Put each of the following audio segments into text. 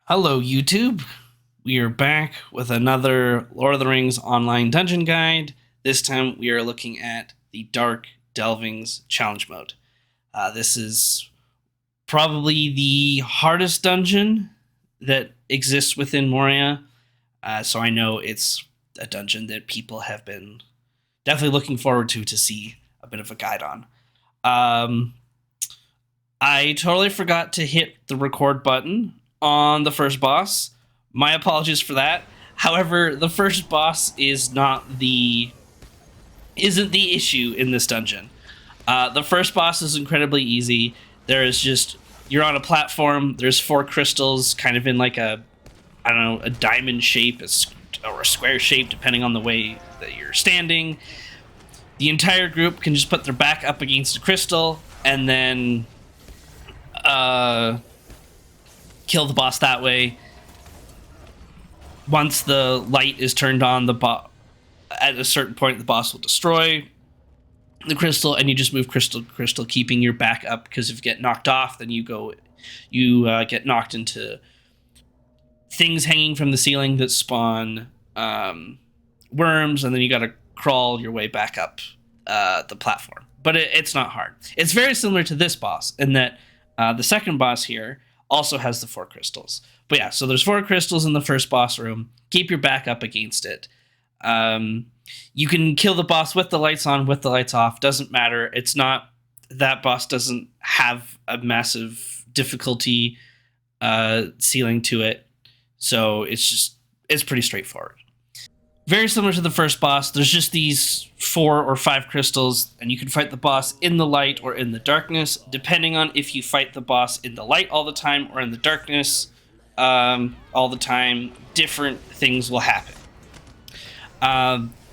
Hello, YouTube. We are back with another Lord of the Rings online dungeon guide. This time we are looking at the Dark Delvings challenge mode. This is probably the hardest dungeon that exists within Moria. So I know it's a dungeon that people have been definitely looking forward to see a bit of a guide on. I totally forgot to hit the record button on the first boss. My apologies for that. However, the first boss isn't the issue in this dungeon. The first boss is incredibly easy. You're on a platform. There's 4 crystals, kind of in like a diamond shape or a square shape, depending on the way that you're standing. The entire group can just put their back up against a crystal and then kill the boss that way. Once the light is turned on, at a certain point, the boss will destroy the crystal, and you just move crystal to crystal, keeping your back up, because if you get knocked off, then you get knocked into things hanging from the ceiling that spawn worms, and then you got to crawl your way back up the platform. But it's not hard. It's very similar to this boss in that the second boss here also has the 4 crystals. But yeah, so there's 4 crystals in the first boss room. Keep your back up against it. You can kill the boss with the lights on, with the lights off. Doesn't matter. That boss doesn't have a massive difficulty ceiling to it. So it's pretty straightforward. Very similar to the first boss. There's just these 4 or 5 crystals, and you can fight the boss in the light or in the darkness, depending on if you fight the boss in the light all the time or in the darkness all the time. Different things will happen.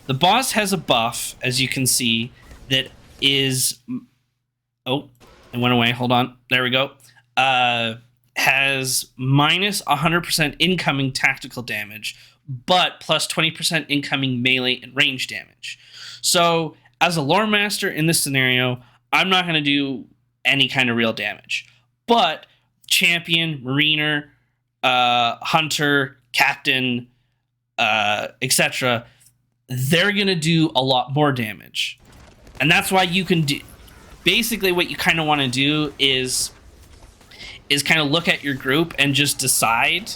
The boss has a buff, as you can see, that is... Oh, it went away. Hold on. There we go. Has minus 100% incoming tactical damage, but plus 20% incoming melee and range damage. So, as a lore master in this scenario, I'm not going to do any kind of real damage. But champion, mariner, hunter, captain, etc., they're going to do a lot more damage. And that's why you can do... Basically, what you kind of want to do is kind of look at your group and just decide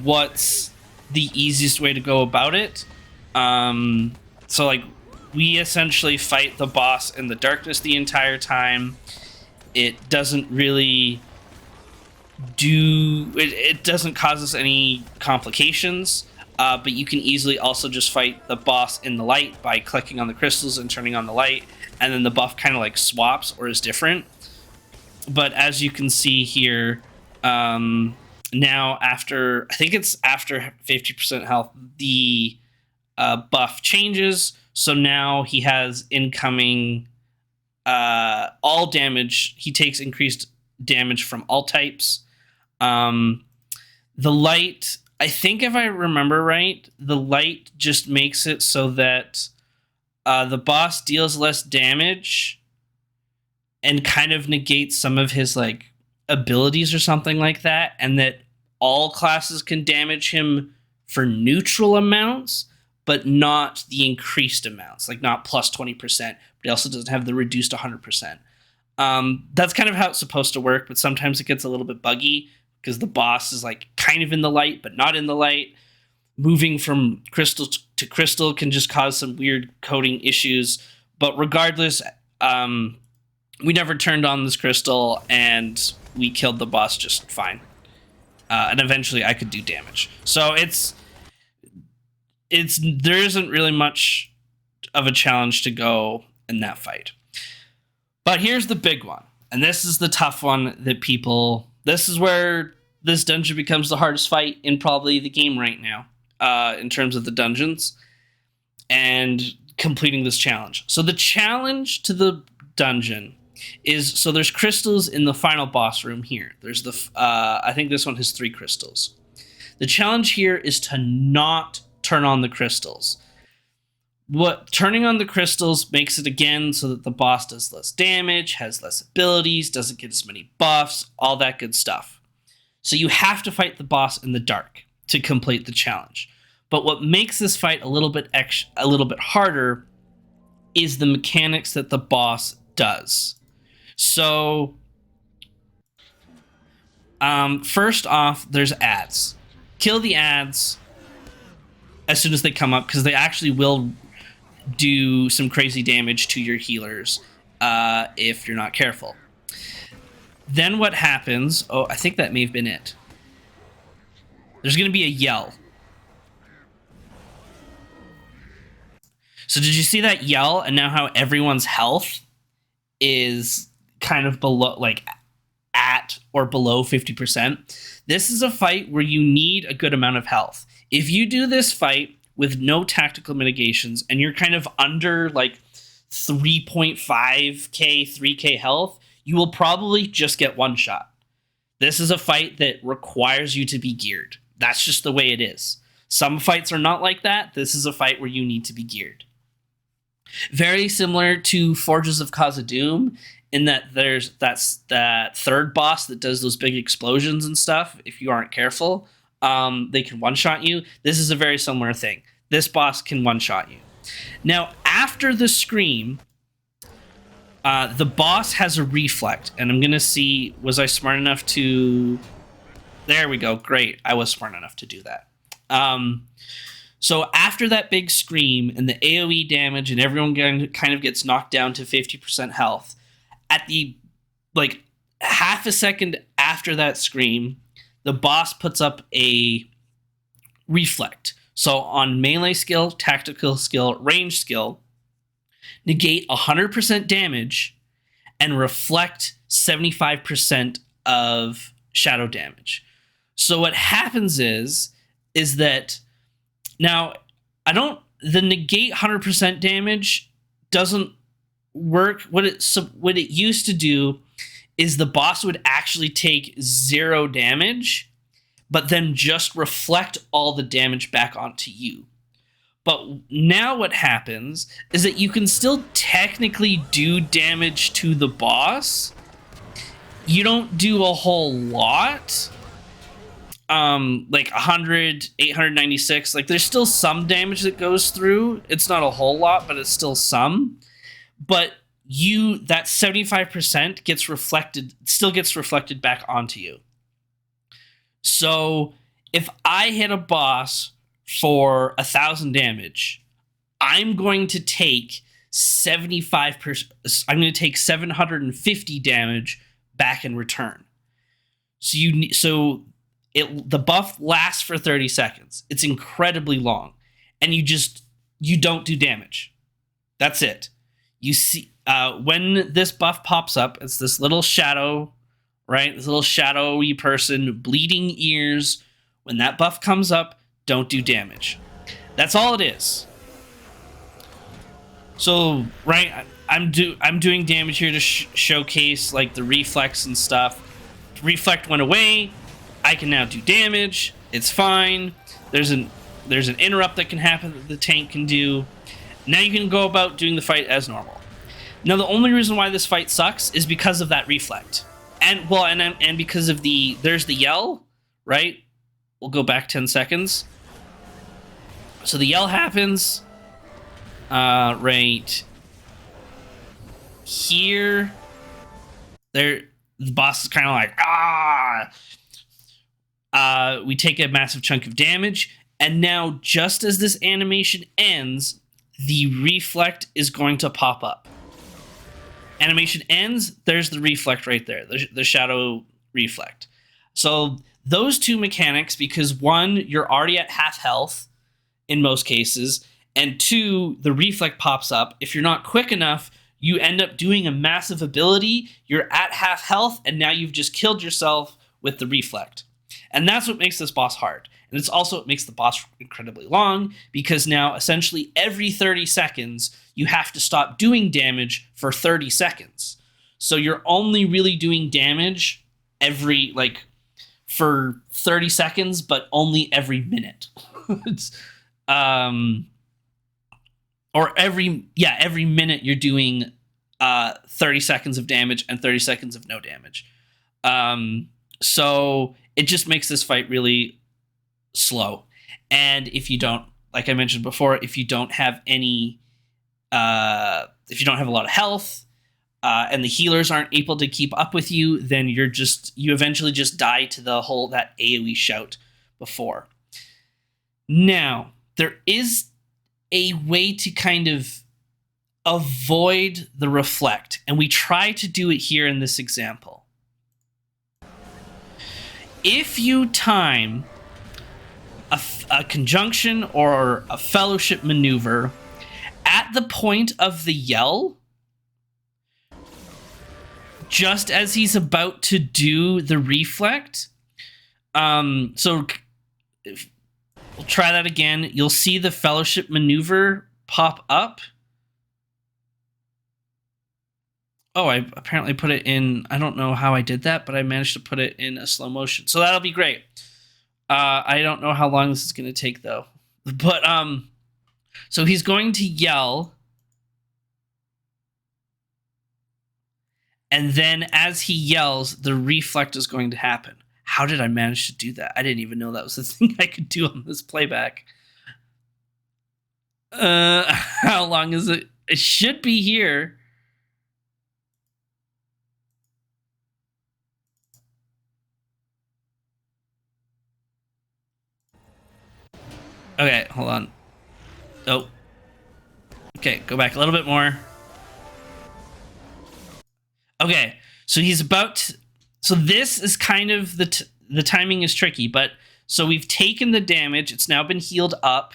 what's the easiest way to go about it. So like we essentially fight the boss in the darkness the entire time. It doesn't really it doesn't cause us any complications, but you can easily also just fight the boss in the light by clicking on the crystals and turning on the light, and then the buff kind of like swaps or is different. But as you can see here, now after 50% health, the buff changes. So now he has incoming all damage. He takes increased damage from all types. The light, I think if I remember right, the light just makes it so that the boss deals less damage and kind of negates some of his like abilities or something like that, and that all classes can damage him for neutral amounts, but not the increased amounts, like not plus 20%, but he also doesn't have the reduced 100%. That's kind of how it's supposed to work, but sometimes it gets a little bit buggy because the boss is like kind of in the light, but not in the light. Moving from crystal to crystal can just cause some weird coding issues, but regardless, we never turned on this crystal, and we killed the boss just fine. And eventually I could do damage. So there isn't really much of a challenge to go in that fight. But here's the big one. And this is the tough one that this is where this dungeon becomes the hardest fight in probably the game right now, in terms of the dungeons and completing this challenge. So the challenge to the dungeon is, so there's crystals in the final boss room here. There's I think this one has 3 crystals. The challenge here is to not turn on the crystals. Turning on the crystals makes it again so that the boss does less damage, has less abilities, doesn't get as many buffs, all that good stuff. So you have to fight the boss in the dark to complete the challenge. But what makes this fight a little bit harder is the mechanics that the boss does. So, first off, there's ads. Kill the ads as soon as they come up, because they actually will do some crazy damage to your healers if you're not careful. Then what happens... Oh, I think that may have been it. There's going to be a yell. So did you see that yell? And now how everyone's health is kind of below, like at or below 50%. This is a fight where you need a good amount of health. If you do this fight with no tactical mitigations and you're kind of under like 3.5k, 3k health, you will probably just get one shot. This is a fight that requires you to be geared. That's just the way it is. Some fights are not like that. This is a fight where you need to be geared. Very similar to Forges of Khazad-dûm in that that's that third boss that does those big explosions and stuff. If you aren't careful, they can one-shot you. This is a very similar thing. This boss can one-shot you. Now, after the scream, the boss has a reflect, and I'm going to see, was I smart enough to... There we go. Great. I was smart enough to do that. So after that big scream and the AoE damage and everyone kind of gets knocked down to 50% health, at the like half a second after that scream, the boss puts up a reflect. So on melee skill, tactical skill, range skill, negate 100% damage and reflect 75% of shadow damage. So what happens is that now the negate 100% damage doesn't work. What it used to do is the boss would actually take 0 damage, but then just reflect all the damage back onto you. But now what happens is that you can still technically do damage to the boss. You don't do a whole lot. Like 100, 896, like there's still some damage that goes through. It's not a whole lot, but it's still some. But that 75% still gets reflected back onto you. So if I hit a boss for 1,000 damage, I'm going to take 75%. I'm going to take 750 damage back in return. So the buff lasts for 30 seconds. It's incredibly long, and you don't do damage. That's it. You see, when this buff pops up, it's this little shadow, right? This little shadowy person, bleeding ears. When that buff comes up, don't do damage. That's all it is. So, right, I'm doing damage here to showcase like the reflex and stuff. Reflect went away. I can now do damage. It's fine. There's an interrupt that can happen that the tank can do. Now you can go about doing the fight as normal. Now the only reason why this fight sucks is because of that reflect. And because of there's the yell, right? We'll go back 10 seconds. So the yell happens right here. The boss is kind of like, we take a massive chunk of damage, and now just as this animation ends, the reflect is going to pop up. Animation ends, there's the reflect right there, the shadow reflect. So those two mechanics, because one, you're already at half health in most cases, and two, the reflect pops up. If you're not quick enough, you end up doing a massive ability, you're at half health, and now you've just killed yourself with the reflect. And that's what makes this boss hard. And it's also what makes the boss incredibly long, because now essentially every 30 seconds, you have to stop doing damage for 30 seconds. So you're only really doing damage for 30 seconds, but only every minute. Or every minute you're doing 30 seconds of damage and 30 seconds of no damage. So It just makes this fight really slow. And if you don't, like I mentioned before, if you don't have any, if you don't have a lot of health, and the healers aren't able to keep up with you, then you eventually just die to that AoE shout before. Now, there is a way to kind of avoid the reflect, and we try to do it here in this example. If you time a conjunction or a fellowship maneuver at the point of the yell, just as he's about to do the reflect, so we'll try that again. You'll see the fellowship maneuver pop up. Oh, I apparently put it in, I don't know how I did that, but I managed to put it in a slow motion. So that'll be great. I don't know how long this is going to take, though. But, so he's going to yell. And then as he yells, the reflect is going to happen. How did I manage to do that? I didn't even know that was the thing I could do on this playback. How long is it? It should be here. Okay, hold on. Oh. Okay, go back a little bit more. Okay, so he's about to, so this is kind of the timing is tricky, but so we've taken the damage, it's now been healed up,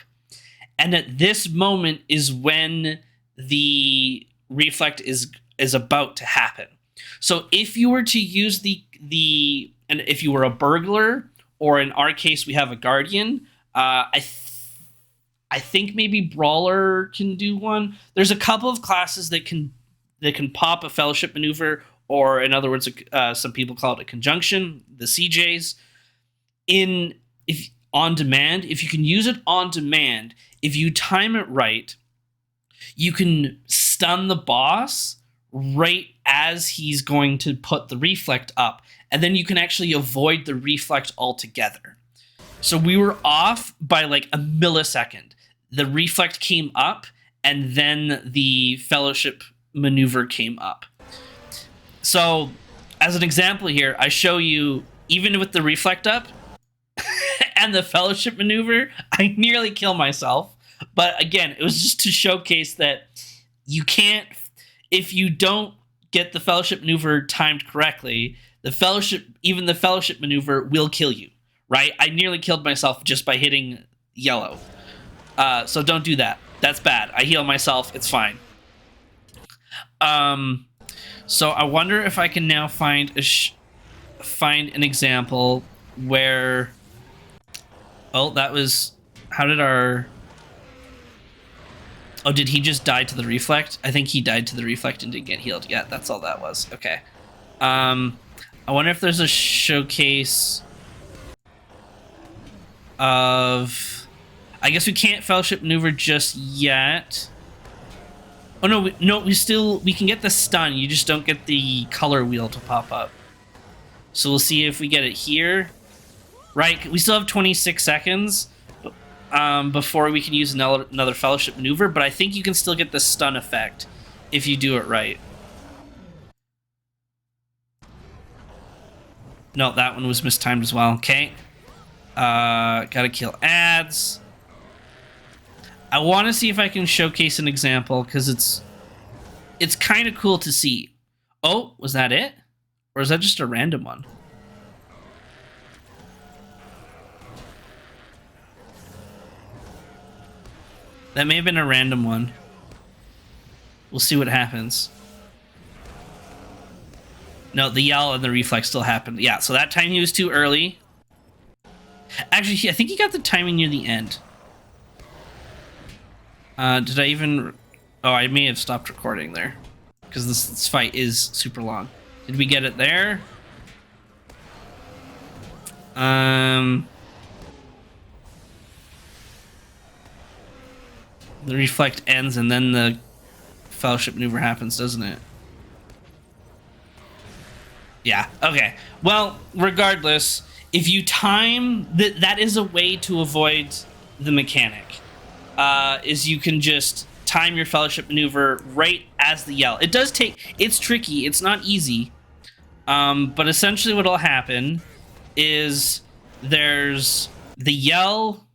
and at this moment is when the reflect is about to happen. So if you were to use and if you were a burglar, or in our case we have a guardian, I think maybe Brawler can do one. There's a couple of classes that can pop a fellowship maneuver, or in other words, some people call it a conjunction, the CJs. If on demand, if you can use it on demand, if you time it right, you can stun the boss right as he's going to put the reflect up, and then you can actually avoid the reflect altogether. So we were off by like a millisecond. The reflect came up, and then the fellowship maneuver came up. So, as an example here, I show you, even with the reflect up and the fellowship maneuver, I nearly kill myself. But again, it was just to showcase that you can't, if you don't get the fellowship maneuver timed correctly, even the fellowship maneuver will kill you, right? I nearly killed myself just by hitting yellow. So don't do that. That's bad. I heal myself. It's fine. So I wonder if I can now find an example where. Oh, that was. How did our. Oh, did he just die to the reflect? I think he died to the reflect and didn't get healed. Yeah, that's all that was. Okay. I wonder if there's a showcase of. I guess we can't fellowship maneuver just yet. Oh no, we can get the stun. You just don't get the color wheel to pop up. So we'll see if we get it here. Right, we still have 26 seconds before we can use another fellowship maneuver, but I think you can still get the stun effect if you do it right. No, that one was mistimed as well. Okay. Gotta kill ads. I want to see if I can showcase an example, because it's kind of cool to see. Oh, was that it? Or is that just a random one? That may have been a random one. We'll see what happens. No, the yell and the reflex still happened. Yeah, so that time he was too early. Actually, I think he got the timing near the end. Did I even... Oh, I may have stopped recording there, because this fight is super long. Did we get it there? The reflect ends, and then the fellowship maneuver happens, doesn't it? Yeah, okay. Well, regardless, if you time that is a way to avoid the mechanic. Is you can just time your fellowship maneuver right as the yell. It does take, it's tricky, it's not easy, but essentially what'll happen is there's the yell,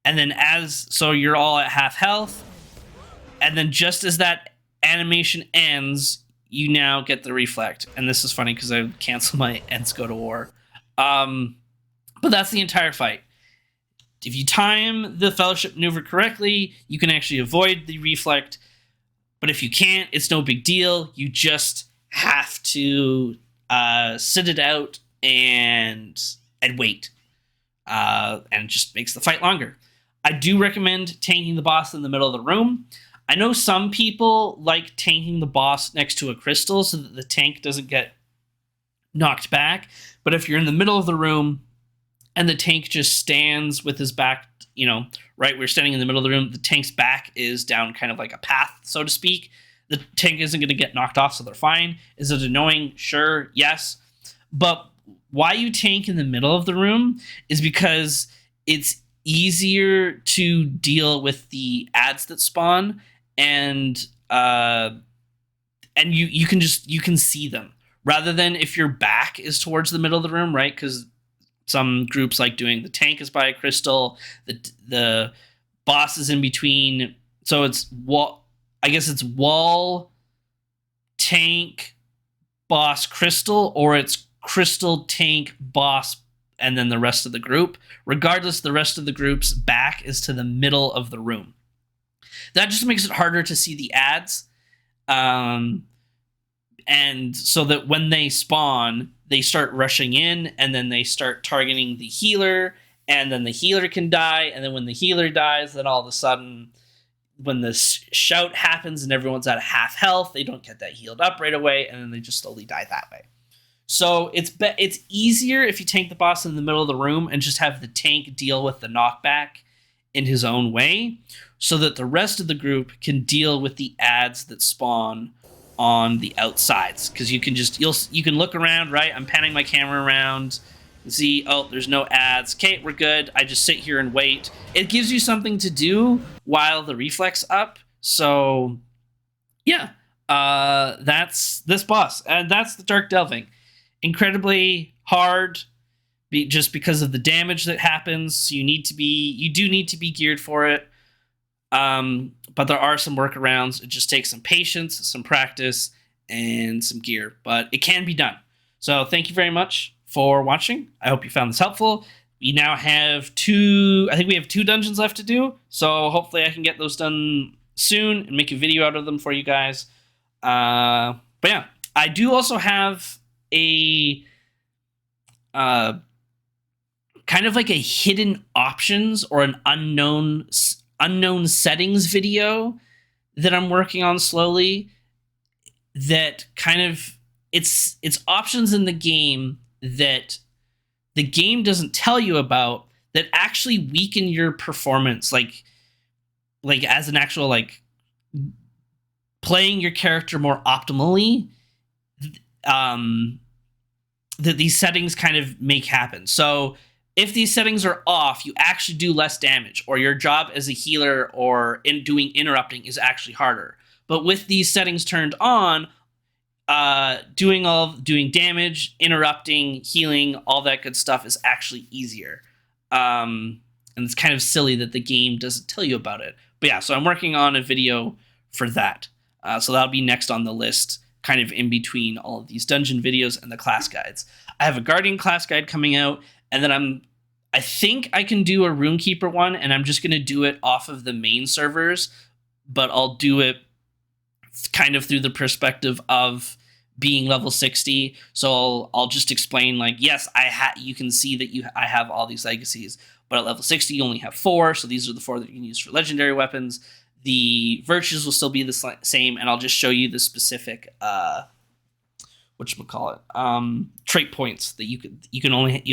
and then so you're all at half health, and then just as that animation ends, you now get the reflect. And this is funny because I cancel my ends go to war. But that's the entire fight. If you time the fellowship maneuver correctly, you can actually avoid the reflect. But if you can't, it's no big deal. You just have to sit it out and wait. And it just makes the fight longer. I do recommend tanking the boss in the middle of the room. I know some people like tanking the boss next to a crystal so that the tank doesn't get knocked back. But if you're in the middle of the room and the tank just stands with his back, right, we're standing in the middle of the room, the tank's back is down kind of like a path, so to speak. The tank isn't going to get knocked off, so they're fine. Is it annoying? Sure, yes. But why you tank in the middle of the room is because it's easier to deal with the ads that spawn, and you can see them, rather than if your back is towards the middle of the room, right? Because some groups like doing the tank is by a crystal, the boss is in between, so it's wall, tank, boss, crystal, or it's crystal, tank, boss, and then the rest of the group. Regardless, the rest of the group's back is to the middle of the room. That just makes it harder to see the ads. And so that when they spawn, they start rushing in, and then they start targeting the healer, and then the healer can die, and then when the healer dies, then all of a sudden, when the shout happens and everyone's at half health, they don't get that healed up right away, and then they just slowly die that way. So it's easier if you tank the boss in the middle of the room and just have the tank deal with the knockback in his own way, so that the rest of the group can deal with the ads that spawn on the outsides. Because you can look around, right? I'm panning my camera around, see, oh, there's no ads. Okay, we're good. I just sit here and wait. It gives you something to do while the reflex up. So yeah, that's this boss, and that's the Dark Delving. Incredibly hard, just because of the damage that happens. You do need to be geared for it. But there are some workarounds. It just takes some patience, some practice, and some gear. But it can be done. So thank you very much for watching. I hope you found this helpful. We now have I think we have 2 dungeons left to do. So hopefully I can get those done soon and make a video out of them for you guys. But yeah, I do also have a kind of like a hidden options or an unknown settings video that I'm working on slowly, that kind of it's options in the game that the game doesn't tell you about, that actually weaken your performance, like as an actual, like, playing your character more optimally, that these settings kind of make happen. So if these settings are off, you actually do less damage, or your job as a healer or in doing interrupting is actually harder. But with these settings turned on, doing damage, interrupting, healing, all that good stuff is actually easier. And it's kind of silly that the game doesn't tell you about it. But yeah, so I'm working on a video for that. So that'll be next on the list, kind of in between all of these dungeon videos and the class guides. I have a Guardian class guide coming out, and then I think I can do a Runekeeper one, and I'm just going to do it off of the main servers, but I'll do it kind of through the perspective of being level 60. So I'll just explain, like, yes, you can see that I have all these legacies, but at level 60 you only have 4, so these are the 4 that you can use for legendary weapons. The virtues will still be the same, and I'll just show you the specific trait points that you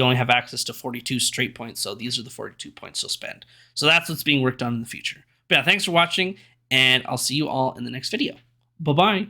only have access to 42 trait points, so these are the 42 points you'll spend. So that's what's being worked on in the future. But yeah, thanks for watching, and I'll see you all in the next video. Bye-bye.